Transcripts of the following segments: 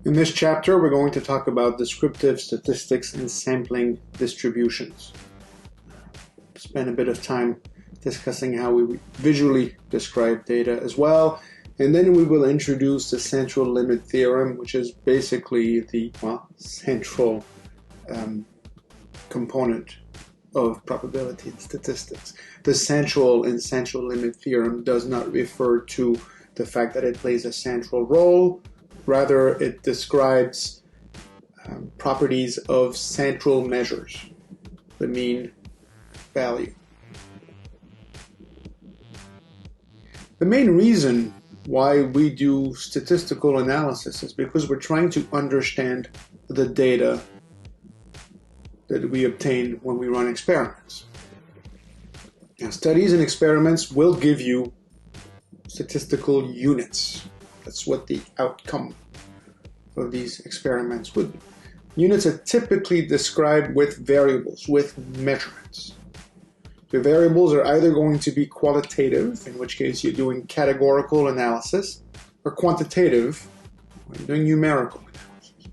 In this chapter, we're going to talk about descriptive statistics and sampling distributions. Spend a bit of time discussing how we visually describe data as well, and then we will introduce the central limit theorem, which is basically the central component of probability and statistics. The central and central limit theorem does not refer to the fact that it plays a central role. Rather, it describes properties of central measures, the mean value. The main reason why we do statistical analysis is because we're trying to understand the data that we obtain when we run experiments. Now, studies and experiments will give you statistical units. That's what the outcome of these experiments would be. Units are typically described with variables, with measurements. The variables are either going to be qualitative, in which case you're doing categorical analysis, or quantitative, when you're doing numerical analysis.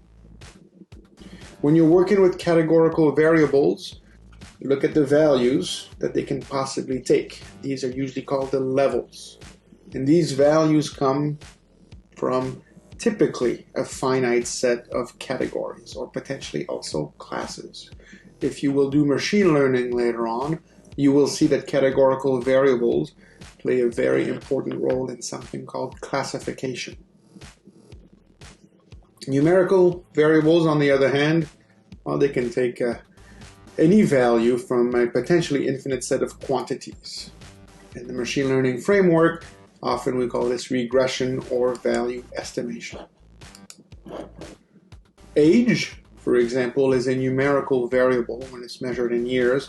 When you're working with categorical variables, you look at the values that they can possibly take. These are usually called the levels. And these values come from typically a finite set of categories, or potentially also classes. If you will do machine learning later on, you will see that categorical variables play a very important role in something called classification. Numerical variables, on the other hand, well, they can take any value from a potentially infinite set of quantities. In the machine learning framework, often we call this regression or value estimation. Age, for example, is a numerical variable when it's measured in years,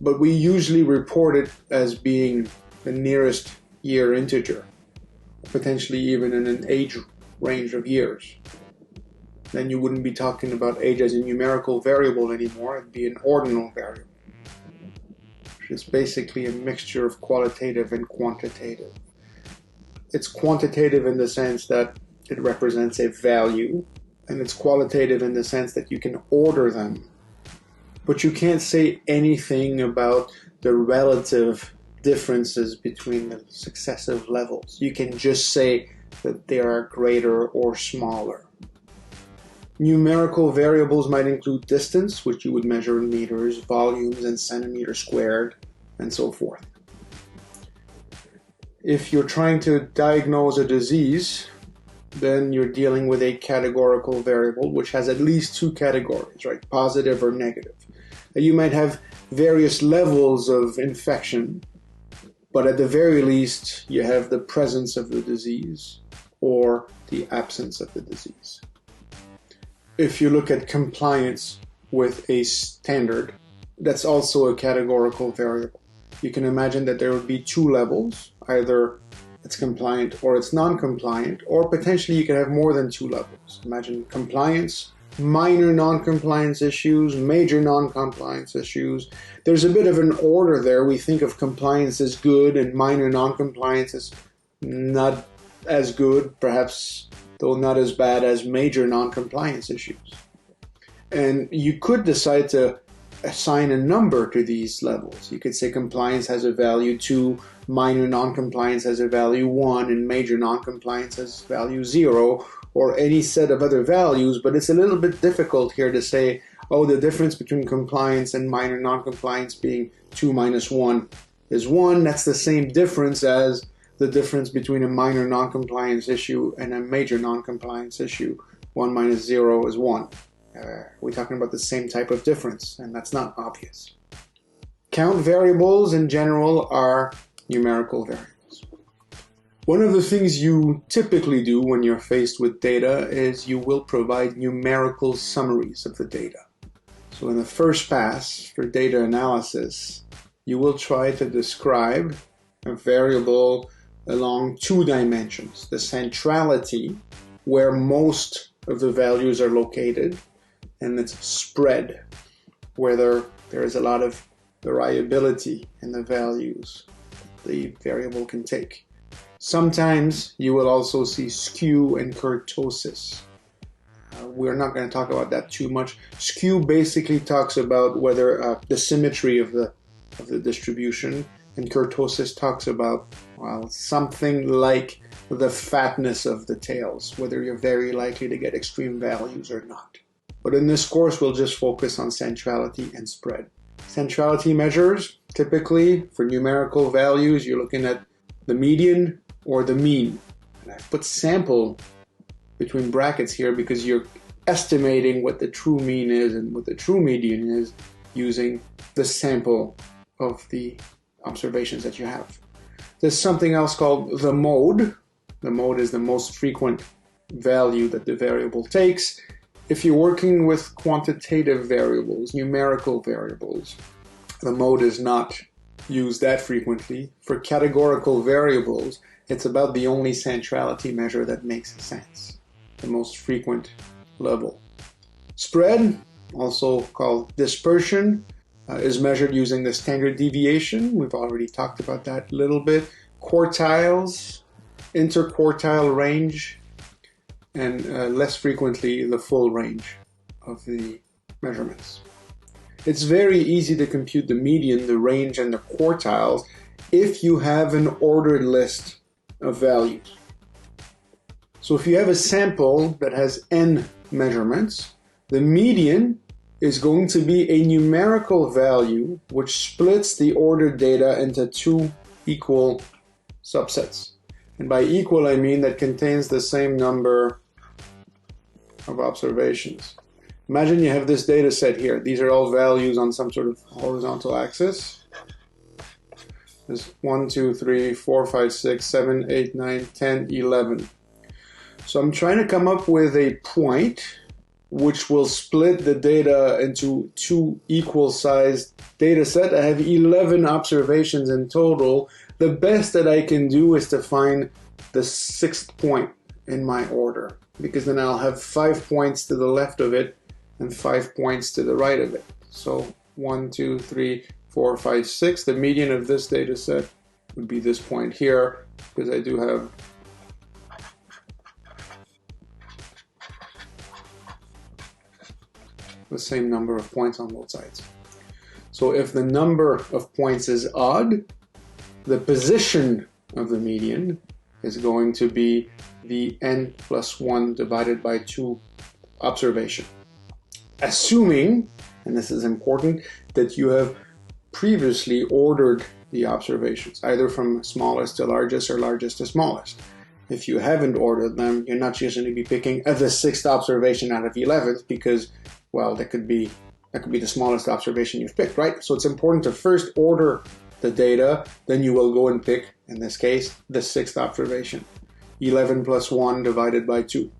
but we usually report it as being the nearest year integer, potentially even in an age range of years. Then you wouldn't be talking about age as a numerical variable anymore, it'd be an ordinal variable, which is basically a mixture of qualitative and quantitative. It's quantitative in the sense that it represents a value, and it's qualitative in the sense that you can order them. But you can't say anything about the relative differences between the successive levels. You can just say that they are greater or smaller. Numerical variables might include distance, which you would measure in meters, volumes in centimeters squared, and so forth. If you're trying to diagnose a disease, then you're dealing with a categorical variable, which has at least two categories, right? Positive or negative. You might have various levels of infection, but at the very least, you have the presence of the disease or the absence of the disease. If you look at compliance with a standard, that's also a categorical variable. You can imagine that there would be two levels, either it's compliant or it's non-compliant, or potentially you can have more than two levels. Imagine compliance, minor non-compliance issues, major non-compliance issues. There's a bit of an order there. We think of compliance as good and minor non-compliance as not as good, perhaps though not as bad as major non-compliance issues. And you could decide to assign a number to these levels. You could say compliance has a value 2, minor non-compliance has a value 1, and major non-compliance has value 0, or any set of other values, but it's a little bit difficult here to say, oh, the difference between compliance and minor non-compliance being 2 minus 1 is 1. That's the same difference as the difference between a minor non-compliance issue and a major non-compliance issue. 1 minus 0 is 1. We're talking about the same type of difference, and that's not obvious. Count variables in general are numerical variables. One of the things you typically do when you're faced with data is you will provide numerical summaries of the data. So in the first pass for data analysis, you will try to describe a variable along two dimensions: the centrality, where most of the values are located, and its spread, where there is a lot of variability in the values the variable can take. Sometimes you will also see skew and kurtosis. We're not going to talk about that too much. Skew basically talks about whether the symmetry of the distribution, and kurtosis talks about, well, something like the fatness of the tails, whether you're very likely to get extreme values or not. But in this course, we'll just focus on centrality and spread. Centrality measures, typically for numerical values, you're looking at the median or the mean. And I've put sample between brackets here because you're estimating what the true mean is and what the true median is using the sample of the observations that you have. There's something else called the mode. The mode is the most frequent value that the variable takes. If you're working with quantitative variables, numerical variables, the mode is not used that frequently. For categorical variables, it's about the only centrality measure that makes sense, the most frequent level. Spread, also called dispersion, is measured using the standard deviation. We've already talked about that a little bit. Quartiles, interquartile range, and less frequently the full range of the measurements. It's very easy to compute the median, the range, and the quartiles if you have an ordered list of values. So if you have a sample that has n measurements, the median is going to be a numerical value which splits the ordered data into two equal subsets. And by equal, I mean that contains the same number of observations. Imagine you have this data set here. These are all values on some sort of horizontal axis. There's 1, 2, 3, 4, 5, 6, 7, 8, 9, 10, 11. So I'm trying to come up with a point which will split the data into two equal sized data set. I have 11 observations in total. The best that I can do is to find the 6th point in my order, because then I'll have 5 points to the left of it and 5 points to the right of it. So 1, 2, 3, 4, 5, 6. The median of this data set would be this point here, because I do have the same number of points on both sides. So if the number of points is odd, the position of the median is going to be the n plus 1 divided by 2 observation. Assuming, and this is important, that you have previously ordered the observations, either from smallest to largest or largest to smallest. If you haven't ordered them, you're not just going to be picking the 6th observation out of 11th because, well, that could be the smallest observation you've picked, right? So it's important to first order the data, then you will go and pick, in this case, the 6th observation. 11 plus 1 divided by 2.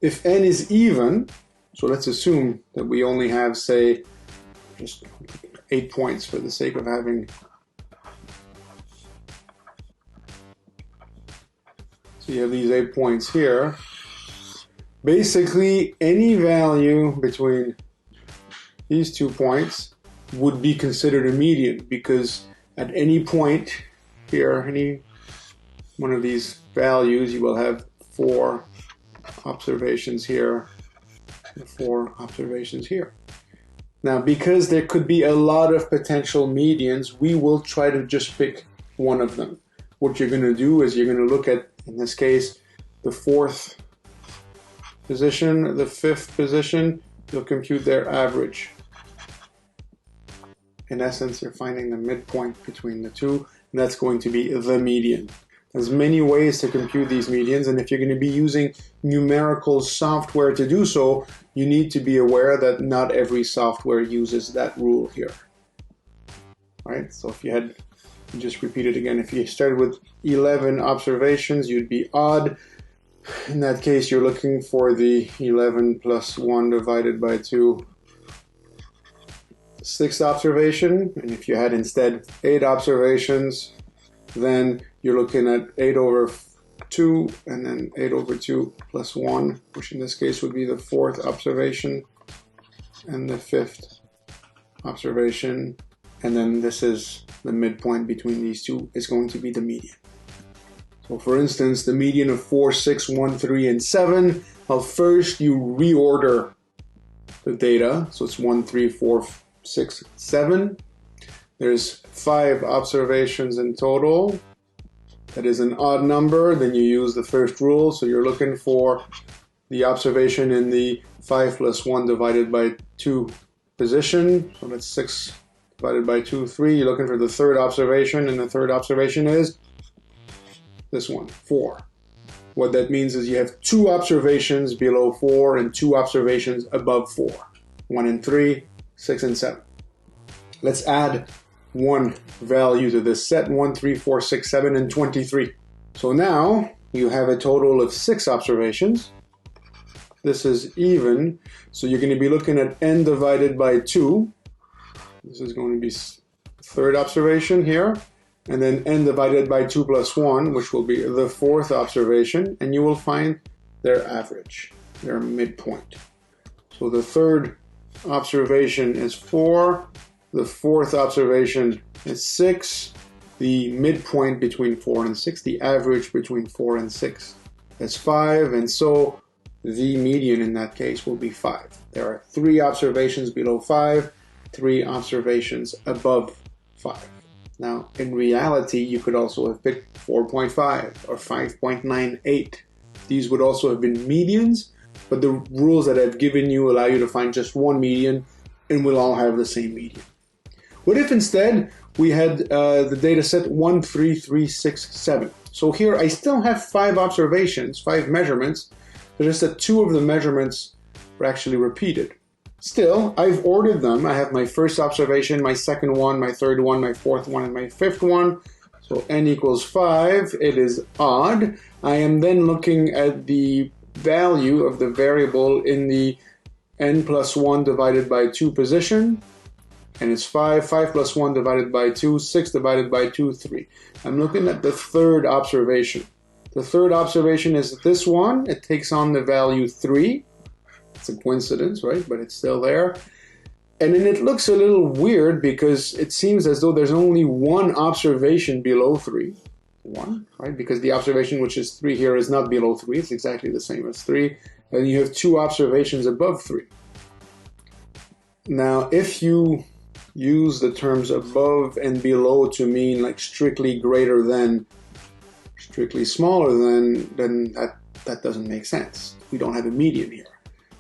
If n is even, so let's assume that we only have, say, just 8 points for the sake of having. So you have these 8 points here. Basically, any value between these 2 points would be considered a median, because at any point here, any one of these values, you will have 4 observations here and 4 observations here. Now, because there could be a lot of potential medians, we will try to just pick one of them. What you're going to do is you're going to look at, in this case, the 4th position, the 5th position. You'll compute their average. In essence, you're finding the midpoint between the two, and that's going to be the median. There's many ways to compute these medians, and if you're going to be using numerical software to do so, you need to be aware that not every software uses that rule here. All right, so if you had, just repeat it again, if you started with 11 observations, you'd be odd. In that case, you're looking for the 11 plus 1 divided by 2 6th observation, and if you had instead 8 observations, then you're looking at 8 over 2 and then 8 over 2 plus 1, which in this case would be the 4th observation and the 5th observation, and then this is the midpoint between these two is going to be the median. So for instance, the median of 4, 6, 1, 3, and 7, Well, first you reorder the data. So it's 1, 3, 4, 6, 7. There's 5 observations in total. That is an odd number. Then you use the first rule. So you're looking for the observation in the 5 plus 1 divided by 2 position. So that's 6 divided by 2, 3. You're looking for the third observation, and the third observation is this one, 4. What that means is you have 2 observations below 4 and 2 observations above 4. 1 and 3, 6 and 7. Let's add one value to this set, 1, 3, 4, 6, 7, and 23. So now you have a total of 6 observations. This is even, so you're going to be looking at n divided by 2. This is going to be third observation here, and then n divided by 2 plus 1, which will be the fourth observation, and you will find their average, their midpoint. So the third observation is 4, the fourth observation is 6, the midpoint between 4 and 6, the average between 4 and 6 is 5, and so the median in that case will be 5. There are 3 observations below 5, 3 observations above 5. Now, in reality, you could also have picked 4.5 or 5.98. These would also have been medians, but the rules that I've given you allow you to find just one median, and we'll all have the same median. What if instead we had the data set 1, 3, 3, 6, 7? So here I still have 5 observations, 5 measurements, but just that 2 of the measurements were actually repeated. Still, I've ordered them. I have my first observation, my second one, my third one, my fourth one, and my fifth one. So n equals 5. It is odd. I am then looking at the value of the variable in the n plus 1 divided by 2 position. And it's 5. 5 plus 1 divided by 2. 6 divided by 2, 3. I'm looking at the third observation. The third observation is this one. It takes on the value 3. It's a coincidence, right? But it's still there. And then it looks a little weird because it seems as though there's only one observation below 3. 1, right? Because the observation which is 3 here is not below 3. It's exactly the same as 3. And you have 2 observations above 3. Now, if you use the terms above and below to mean like strictly greater than, strictly smaller than, then that doesn't make sense. We don't have a median here.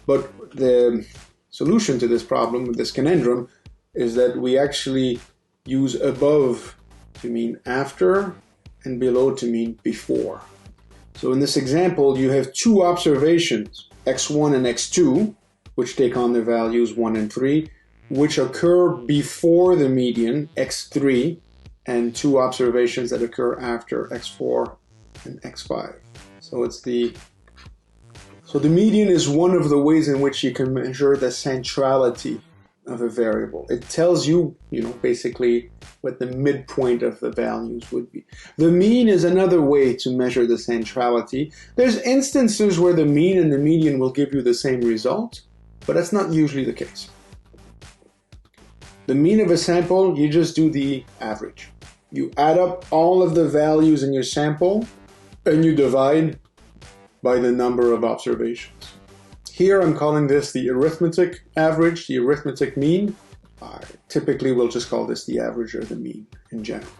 But the solution to this problem, this conundrum, is that we actually use above to mean after and below to mean before. So in this example, you have 2 observations, x1 and x2, which take on the values 1 and 3, which occur before the median, x3, and 2 observations that occur after x4 and x5. So the median is one of the ways in which you can measure the centrality of a variable. It tells you, basically what the midpoint of the values would be. The mean is another way to measure the centrality. There's instances where the mean and the median will give you the same result, but that's not usually the case. The mean of a sample, you just do the average. You add up all of the values in your sample and you divide by the number of observations. Here I'm calling this the arithmetic average, the arithmetic mean. Typically we'll just call this the average or the mean in general.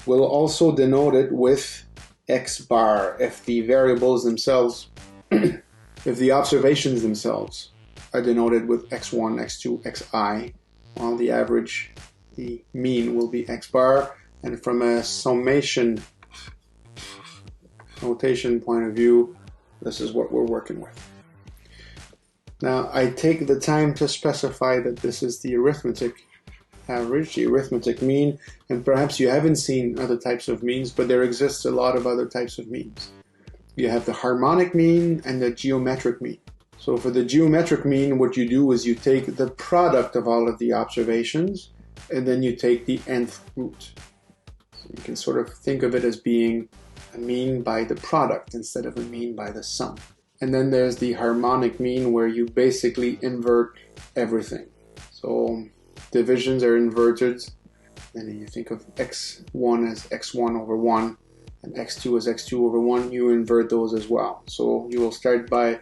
We'll also denote it with x bar if the variables themselves, if the observations themselves are denoted with x1, x2, xi, while the average, the mean will be x bar, and from a summation notation point of view, this is what we're working with. Now, I take the time to specify that this is the arithmetic average, the arithmetic mean, and perhaps you haven't seen other types of means, but there exists a lot of other types of means. You have the harmonic mean and the geometric mean. So for the geometric mean, what you do is you take the product of all of the observations, and then you take the nth root. So you can sort of think of it as being a mean by the product instead of a mean by the sum. And then there's the harmonic mean where you basically invert everything. So divisions are inverted, and then you think of x1 as x1 over 1, and x2 is x2 over 1, you invert those as well. So you will start by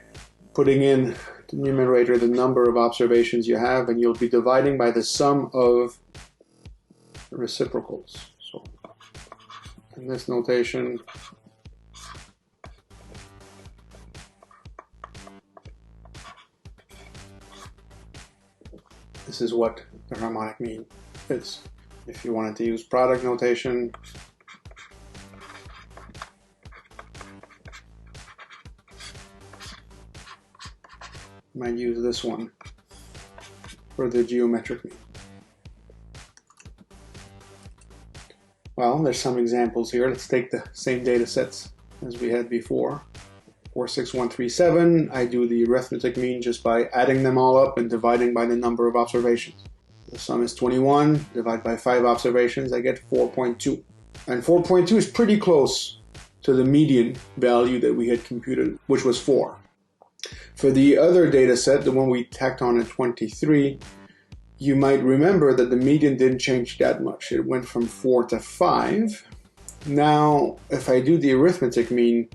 putting in the numerator the number of observations you have, and you'll be dividing by the sum of the reciprocals. So in this notation, this is what the harmonic mean is. If you wanted to use product notation, you might use this one for the geometric mean. Well, there's some examples here. Let's take the same data sets as we had before. 46137, I do the arithmetic mean just by adding them all up and dividing by the number of observations. The sum is 21, divide by 5 observations, I get 4.2. And 4.2 is pretty close to the median value that we had computed, which was 4. For the other data set, the one we tacked on at 23, you might remember that the median didn't change that much. It went from 4 to 5. Now, if I do the arithmetic mean,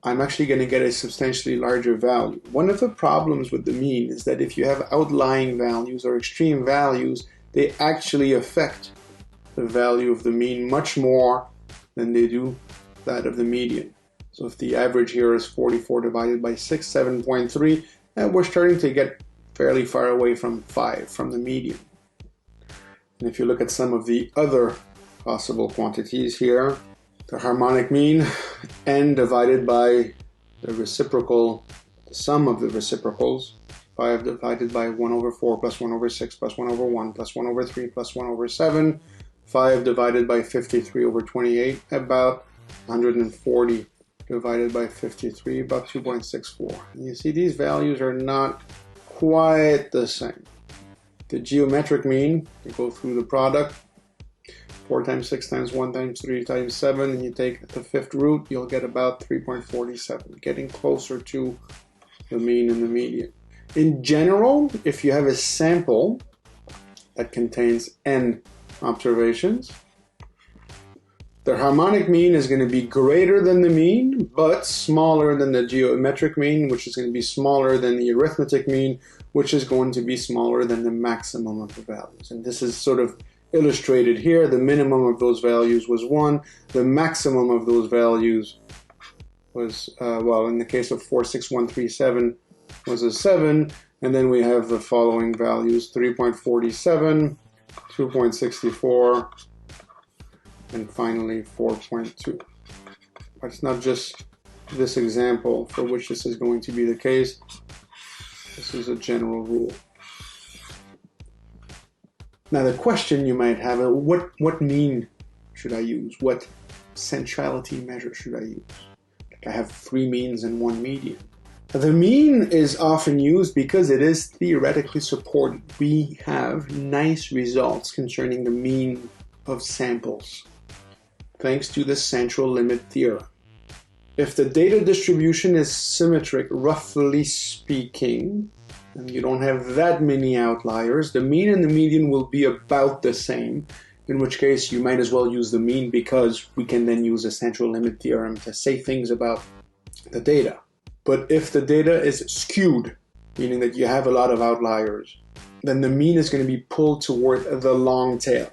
I'm actually going to get a substantially larger value. One of the problems with the mean is that if you have outlying values or extreme values, they actually affect the value of the mean much more than they do that of the median. So if the average here is 44 divided by 6, 7.3, and we're starting to get fairly far away from 5, from the median. And if you look at some of the other possible quantities here, the harmonic mean, n divided by the reciprocal, the sum of the reciprocals, 5 divided by 1 over 4 plus 1 over 6 plus 1 over 1 plus 1 over 3 plus 1 over 7, 5 divided by 53 over 28, about 140 divided by 53, about 2.64. And you see these values are not quite the same. The geometric mean, you go through the product, 4 times 6 times 1 times 3 times 7, and you take the fifth root, you'll get about 3.47, getting closer to the mean and the median. In general, if you have a sample that contains n observations, the harmonic mean is going to be greater than the mean, but smaller than the geometric mean, which is going to be smaller than the arithmetic mean, which is going to be smaller than the maximum of the values. And this is sort of illustrated here. The minimum of those values was 1. The maximum of those values was, well, in the case of 46137, was a 7. And then we have the following values, 3.47, 2.64, and finally 4.2. But it's not just this example for which this is going to be the case. This is a general rule. Now the question you might have, what mean should I use? What centrality measure should I use? Like I have 3 means and 1 median. The mean is often used because it is theoretically supported. We have nice results concerning the mean of samples, thanks to the central limit theorem. If the data distribution is symmetric, roughly speaking, and you don't have that many outliers, the mean and the median will be about the same, in which case you might as well use the mean because we can then use a central limit theorem to say things about the data. But if the data is skewed, meaning that you have a lot of outliers, then the mean is going to be pulled toward the long tail,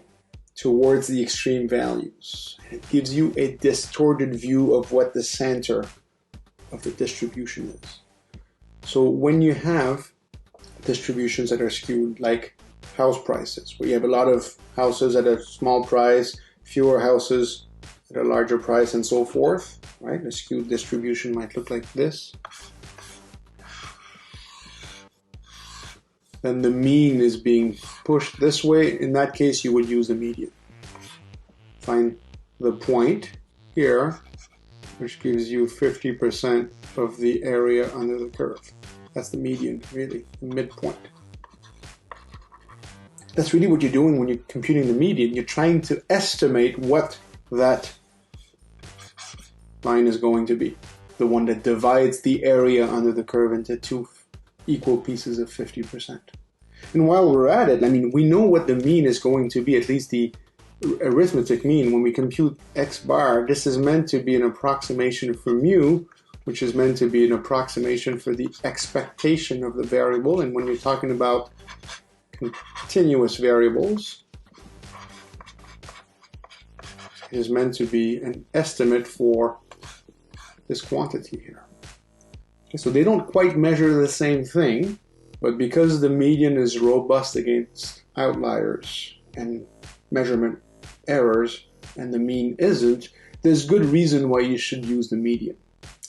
towards the extreme values. It gives you a distorted view of what the center of the distribution is. So when you have distributions that are skewed, like house prices, where you have a lot of houses at a small price, fewer houses at a larger price, and so forth, right? A skewed distribution might look like this. Then the mean is being pushed this way. In that case, you would use the median. Find the point here, which gives you 50% of the area under the curve. That's the median, really, the midpoint. That's really what you're doing when you're computing the median. You're trying to estimate what that line is going to be, the one that divides the area under the curve into 2 equal pieces of 50%. And while we're at it, I mean, we know what the mean is going to be, at least the arithmetic mean, when we compute x bar, this is meant to be an approximation for mu, which is meant to be an approximation for the expectation of the variable. And when you're talking about continuous variables, it is meant to be an estimate for this quantity here. Okay, so they don't quite measure the same thing, but because the median is robust against outliers and measurement errors, and the mean isn't, there's good reason why you should use the median.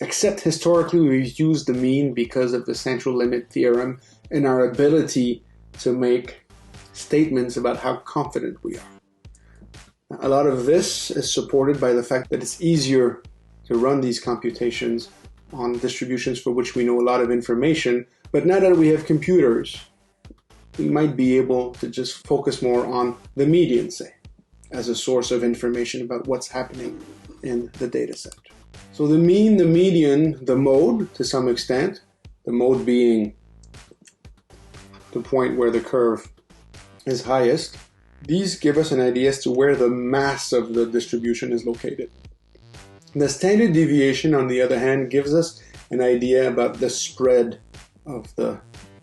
Except historically we've used the mean because of the central limit theorem and our ability to make statements about how confident we are. A lot of this is supported by the fact that it's easier to run these computations on distributions for which we know a lot of information, but now that we have computers, we might be able to just focus more on the median, say, as a source of information about what's happening in the data set. So the mean, the median, the mode to some extent, the mode being the point where the curve is highest, these give us an idea as to where the mass of the distribution is located. The standard deviation, on the other hand, gives us an idea about the spread of the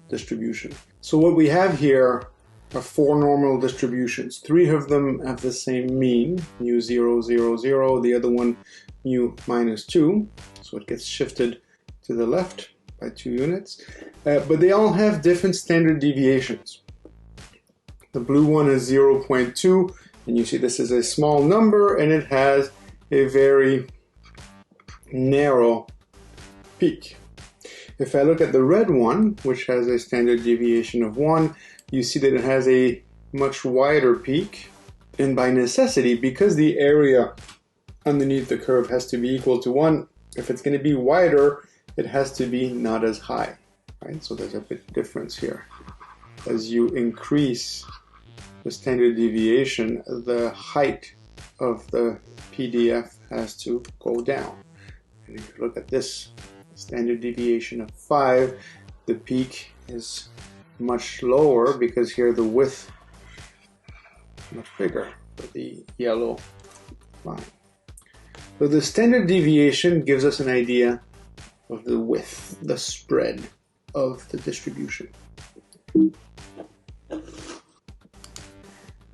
distribution. So what we have here are 4 normal distributions. 3 of them have the same mean, mu 0, 0, 0, the other one mu minus 2, so it gets shifted to the left by 2 units, but they all have different standard deviations. The blue one is 0.2, and you see this is a small number, and it has a very narrow peak. If I look at the red one, which has a standard deviation of 1, you see that it has a much wider peak, and by necessity, because the area underneath the curve has to be equal to 1, if it's going to be wider, it has to be not as high, right? So there's a bit difference here. As you increase the standard deviation, the height of the PDF has to go down. And if you look at this standard deviation of 5, the peak is much lower because here the width is much bigger for the yellow line. So the standard deviation gives us an idea of the width, the spread of the distribution.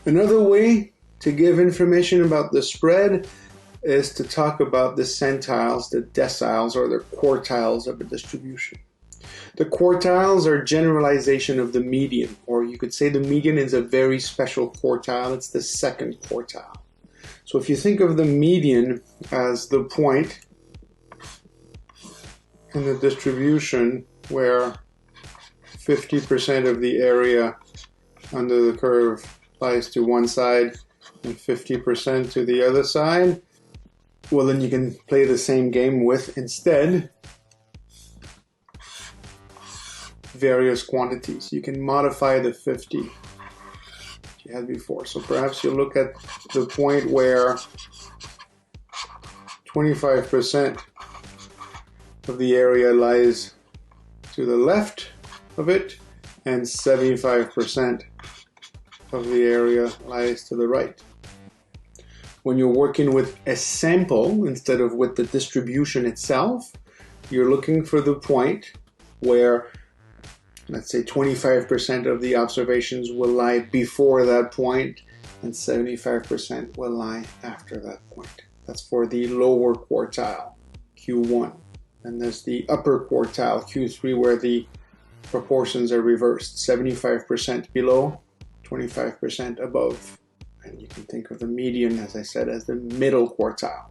Another way to give information about the spread is to talk about the centiles, the deciles, or the quartiles of a distribution. The quartiles are generalization of the median, or you could say the median is a very special quartile. It's the second quartile. So if you think of the median as the point in the distribution where 50% of the area under the curve lies to one side and 50% to the other side, well, then you can play the same game with, instead, various quantities. You can modify the 50 you had before. So perhaps you look at the point where 25% of the area lies to the left of it, and 75% of the area lies to the right. When you're working with a sample instead of with the distribution itself, you're looking for the point where, let's say, 25% of the observations will lie before that point and 75% will lie after that point. That's for the lower quartile, Q1. And there's the upper quartile, Q3, where the proportions are reversed, 75% below, 25% above. And you can think of the median, as I said, as the middle quartile.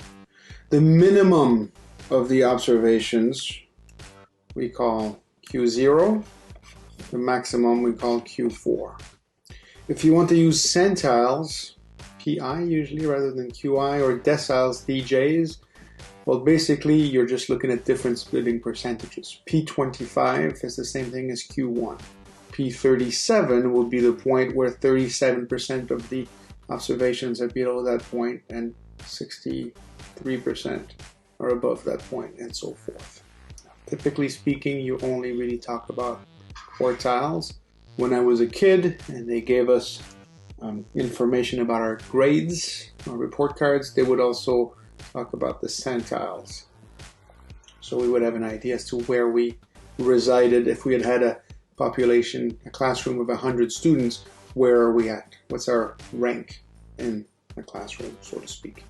The minimum of the observations we call Q0. The maximum we call Q4. If you want to use centiles, PI usually rather than QI, or deciles, DJs, well, basically you're just looking at different splitting percentages. P25 is the same thing as Q1. P37 will be the point where 37% of the observations are below that point and 63% are above that point, and so forth. Typically speaking, you only really talk about quartiles. When I was a kid and they gave us information about our grades, our report cards, they would also talk about the centiles. So we would have an idea as to where we resided. If we had had a population, a classroom of 100 students, where are we at? What's our rank in the classroom, so to speak?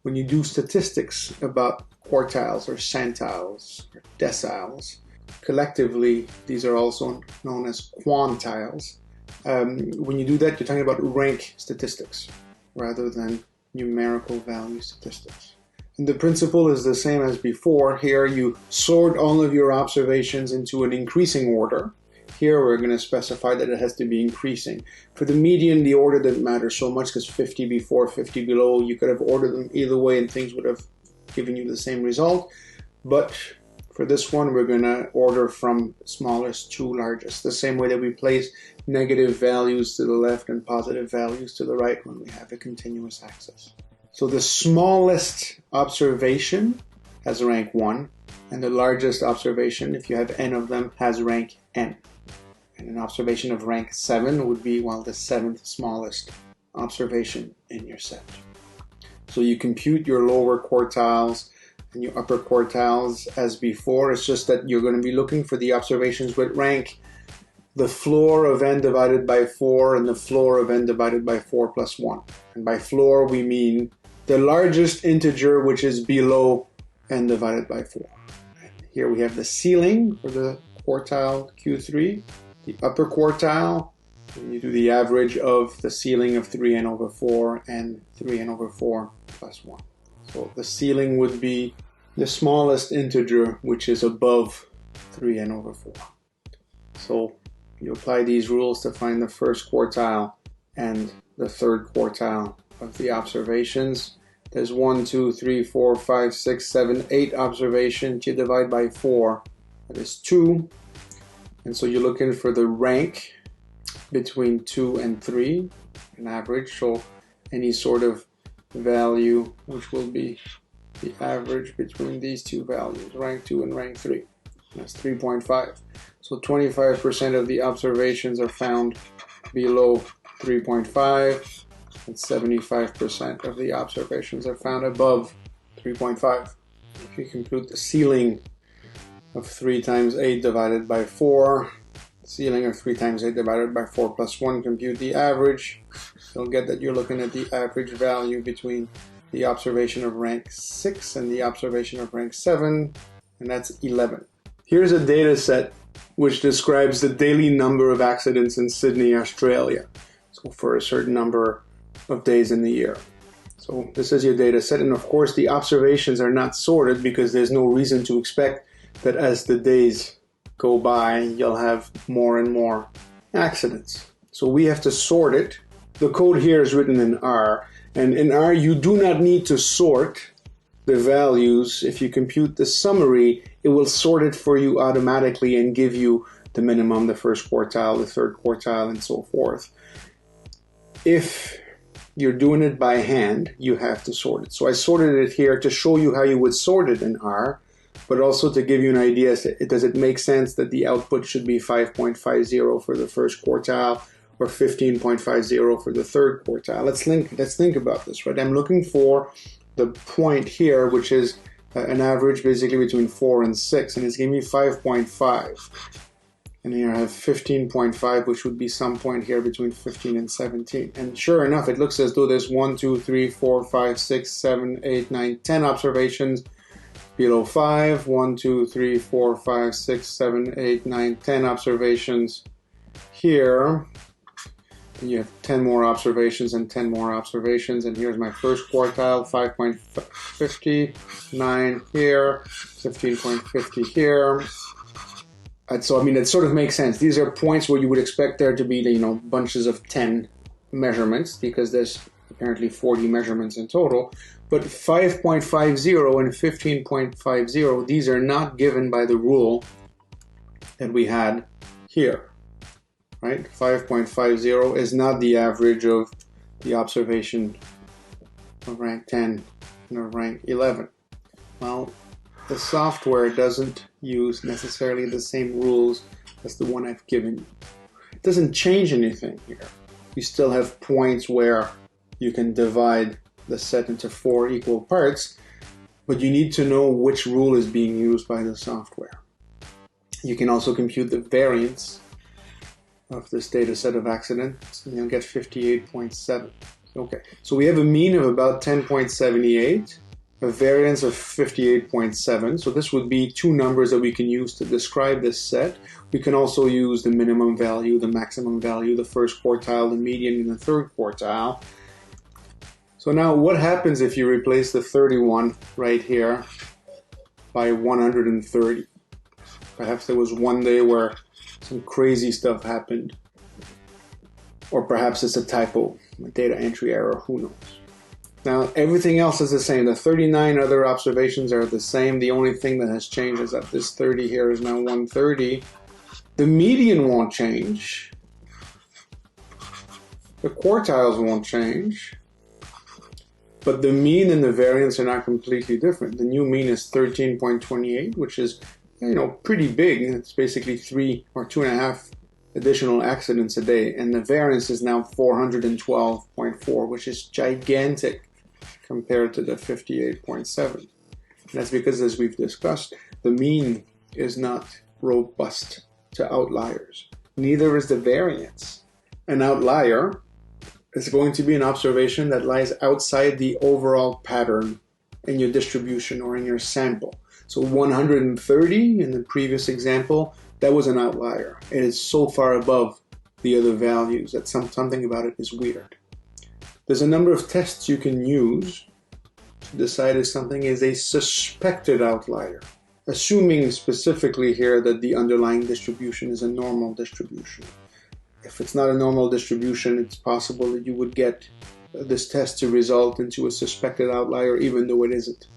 When you do statistics about quartiles or centiles or deciles, collectively, these are also known as quantiles. When you do that, you're talking about rank statistics rather than numerical value statistics. And the principle is the same as before. Here you sort all of your observations into an increasing order. Here we're going to specify that it has to be increasing. For the median, the order didn't matter so much because 50 before, 50 below, you could have ordered them either way and things would have given you the same result. But for this one, we're going to order from smallest to largest, the same way that we place negative values to the left and positive values to the right when we have a continuous axis. So the smallest observation has rank 1, and the largest observation, if you have n of them, has rank n. And an observation of rank 7 would be, well, the 7th smallest observation in your set. So you compute your lower quartiles and your upper quartiles as before. It's just that you're going to be looking for the observations with rank the floor of n divided by 4 and the floor of n divided by 4 plus 1. And by floor we mean the largest integer which is below n divided by 4. Here we have the ceiling for the quartile Q3, the upper quartile, and you do the average of the ceiling of 3n over 4 and 3n over 4 plus 1. So the ceiling would be the smallest integer which is above 3n over 4. So you apply these rules to find the first quartile and the third quartile of the observations. There's 1, 2, 3, 4, 5, 6, 7, 8 observations. You divide by 4, that is 2. And so you're looking for the rank between 2 and 3, an average. So any sort of value which will be the average between these two values, rank 2 and rank 3. That's 3.5. So 25% of the observations are found below 3.5, and 75% of the observations are found above 3.5. If you compute the ceiling of 3 times 8 divided by 4, ceiling of 3 times 8 divided by 4 plus 1, compute the average, you'll get that you're looking at the average value between the observation of rank 6 and the observation of rank 7, and that's 11. Here's a data set which describes the daily number of accidents in Sydney, Australia, so for a certain number of days in the year. So this is your data set, and of course the observations are not sorted because there's no reason to expect that as the days go by you'll have more and more accidents. So we have to sort it. The code here is written in R, and in R you do not need to sort the values. If you compute the summary, it will sort it for you automatically and give you the minimum, the first quartile, the third quartile, and so forth. If you're doing it by hand, you have to sort it. So I sorted it here to show you how you would sort it in R, but also to give you an idea as to, does it make sense that the output should be 5.50 for the first quartile or 15.50 for the third quartile. Let's think about this, right? I'm looking for the point here, which is an average basically between 4 and 6, and it's giving me 5.5. And here I have 15.5, which would be some point here between 15 and 17. And sure enough, it looks as though there's 1, 2, 3, 4, 5, 6, 7, 8, 9, 10 observations below 5. 1, 2, 3, 4, 5, 6, 7, 8, 9, 10 observations here. And you have 10 more observations and 10 more observations. And here's my first quartile, 5.50, 9 here, 15.50 here. And so, I mean, it sort of makes sense. These are points where you would expect there to be, bunches of 10 measurements because there's apparently 40 measurements in total. But 5.50 and 15.50, these are not given by the rule that we had here. Right? 5.50 is not the average of the observation of rank 10 and of rank 11. Well, the software doesn't use necessarily the same rules as the one I've given you. It doesn't change anything here. you still have points where you can divide the set into 4 equal parts, but you need to know which rule is being used by the software. You can also compute the variance of this data set of accidents, and you'll get 58.7. Okay, so we have a mean of about 10.78, a variance of 58.7. So this would be two numbers that we can use to describe this set. We can also use the minimum value, the maximum value, the first quartile, the median, and the third quartile. So now what happens if you replace the 31 right here by 130? Perhaps there was one day where some crazy stuff happened. Or perhaps it's a typo, a data entry error, who knows. Now everything else is the same. The 39 other observations are the same. The only thing that has changed is that this 30 here is now 130. The median won't change. The quartiles won't change. But the mean and the variance are not completely different. The new mean is 13.28, which is, pretty big. It's basically 3 or 2.5 additional accidents a day. And the variance is now 412.4, which is gigantic compared to the 58.7. And that's because, as we've discussed, the mean is not robust to outliers. Neither is the variance. An outlier is going to be an observation that lies outside the overall pattern in your distribution or in your sample. So 130 in the previous example, that was an outlier. It is so far above the other values that something about it is weird. There's a number of tests you can use to decide if something is a suspected outlier, assuming specifically here that the underlying distribution is a normal distribution. If it's not a normal distribution, it's possible that you would get this test to result into a suspected outlier even though it isn't.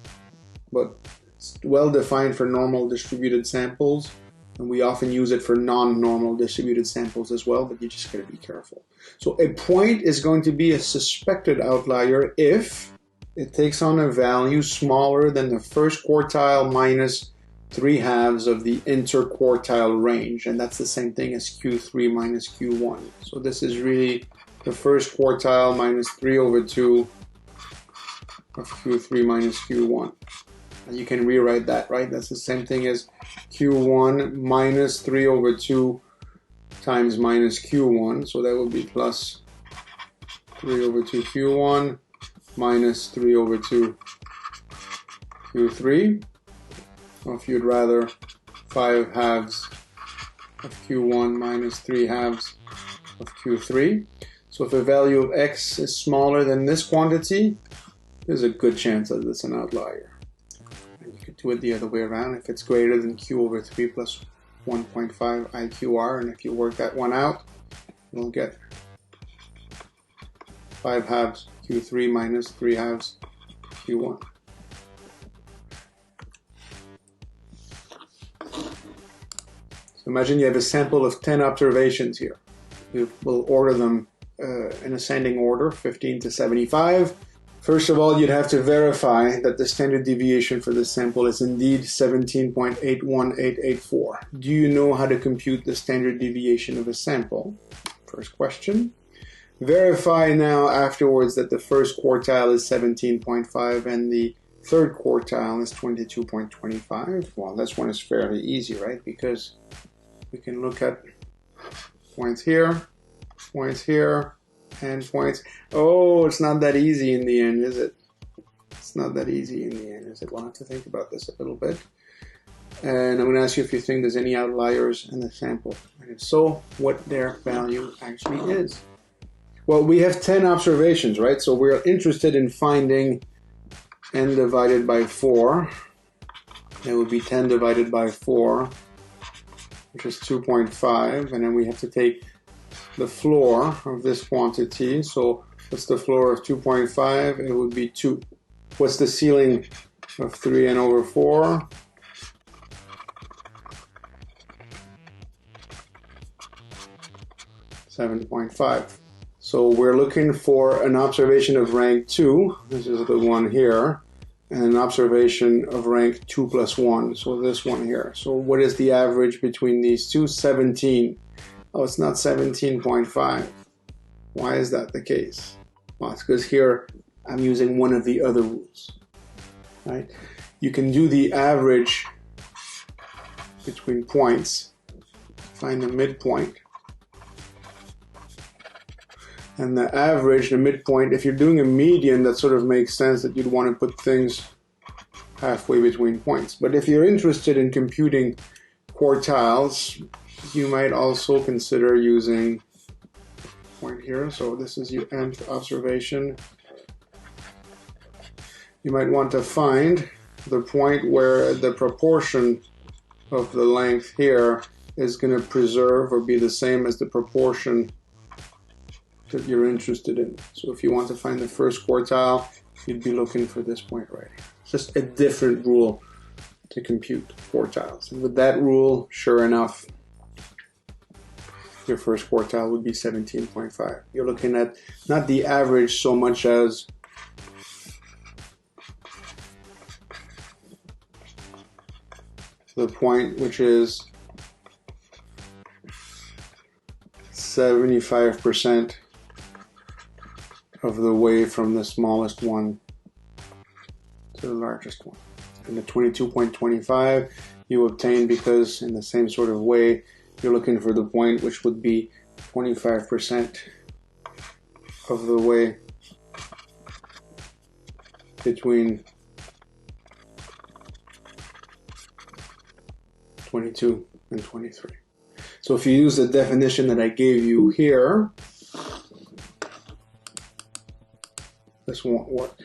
But it's well defined for normal distributed samples, and we often use it for non-normal distributed samples as well, but you just gotta be careful. So a point is going to be a suspected outlier if it takes on a value smaller than the first quartile minus 3/2 of the interquartile range, and that's the same thing as Q3 minus Q1. So this is really the first quartile minus 3/2 of Q3 minus Q1. And you can rewrite that, right? That's the same thing as Q1 minus 3/2 times minus Q1. So that would be plus 3/2 Q1 minus 3/2 Q3. Or if you'd rather, 5/2 of Q1 minus 3/2 of Q3. So if a value of x is smaller than this quantity, there's a good chance that it's an outlier. And you could do it the other way around. If it's greater than Q/3 plus 1.5 IQR, and if you work that one out, you'll get 5/2 Q3 minus 3/2 Q1. Imagine you have a sample of 10 observations here. We'll order them in ascending order, 15 to 75. First of all, you'd have to verify that the standard deviation for this sample is indeed 17.81884. Do you know how to compute the standard deviation of a sample? First question. Verify now afterwards that the first quartile is 17.5 and the third quartile is 22.25. Well, this one is fairly easy, right? Because we can look at points here, and points. Oh, it's not that easy in the end, is it? It's not that easy in the end, is it? We'll have to think about this a little bit. And I'm going to ask you if you think there's any outliers in the sample. And if so, what their value actually is. Well, we have 10 observations, right? So we're interested in finding n divided by 4. It would be 10 divided by 4. Which is 2.5, and then we have to take the floor of this quantity. So what's the floor of 2.5? It would be 2. What's the ceiling of 3n/4? 7.5. So we're looking for an observation of rank 2. This is the one here. And an observation of rank 2 plus 1, so this one here. So what is the average between these two? 17. Oh, it's not 17.5. Why is that the case? Well, it's because here I'm using one of the other rules, right? You can do the average between points, find the midpoint, and the average, the midpoint, if you're doing a median, that sort of makes sense that you'd want to put things halfway between points. But if you're interested in computing quartiles, you might also consider using point here. So this is your nth observation. You might want to find the point where the proportion of the length here is going to preserve or be the same as the proportion that you're interested in. So if you want to find the first quartile, you'd be looking for this point right here. It's just a different rule to compute quartiles. And with that rule, sure enough, your first quartile would be 17.5. You're looking at not the average so much as the point which is 75% of the way from the smallest one to the largest one. And the 22.25 you obtain because in the same sort of way you're looking for the point which would be 25% of the way between 22 and 23. So if you use the definition that I gave you here, this won't work.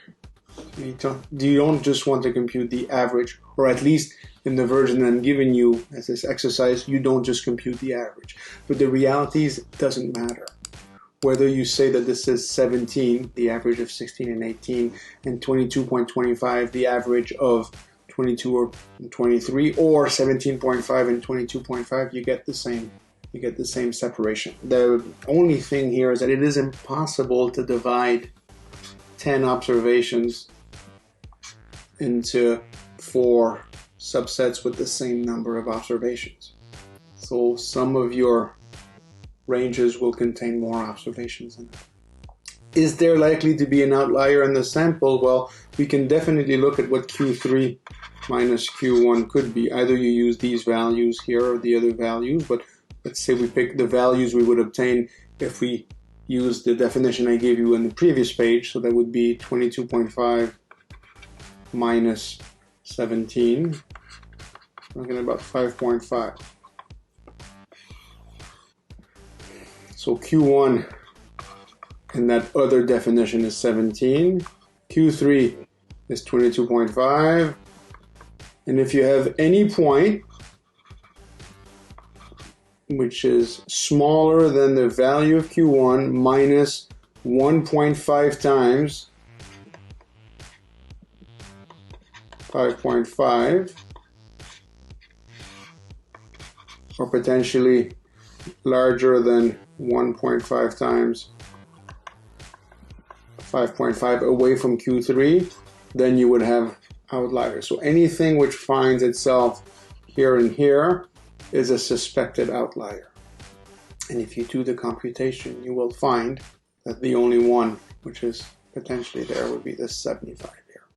You don't just want to compute the average, or at least in the version I'm giving you as this exercise, you don't just compute the average. But the reality is it doesn't matter. Whether you say that this is 17, the average of 16 and 18, and 22.25, the average of 22 or 23, or 17.5 and 22.5, you get the same separation. The only thing here is that it is impossible to divide 10 observations into 4 subsets with the same number of observations. So some of your ranges will contain more observations in it. Is there likely to be an outlier in the sample? Well, we can definitely look at what Q3 minus Q1 could be. Either you use these values here or the other values, but let's say we pick the values we would obtain if we use the definition I gave you in the previous page. So that would be 22.5 minus 17. We're looking at about 5.5. So Q1 in that other definition is 17. Q3 is 22.5. And if you have any point which is smaller than the value of Q1 minus 1.5 times 5.5, or potentially larger than 1.5 times 5.5 away from Q3, then you would have outliers. So anything which finds itself here and here is a suspected outlier. And if you do the computation, you will find that the only one which is potentially there would be this 75.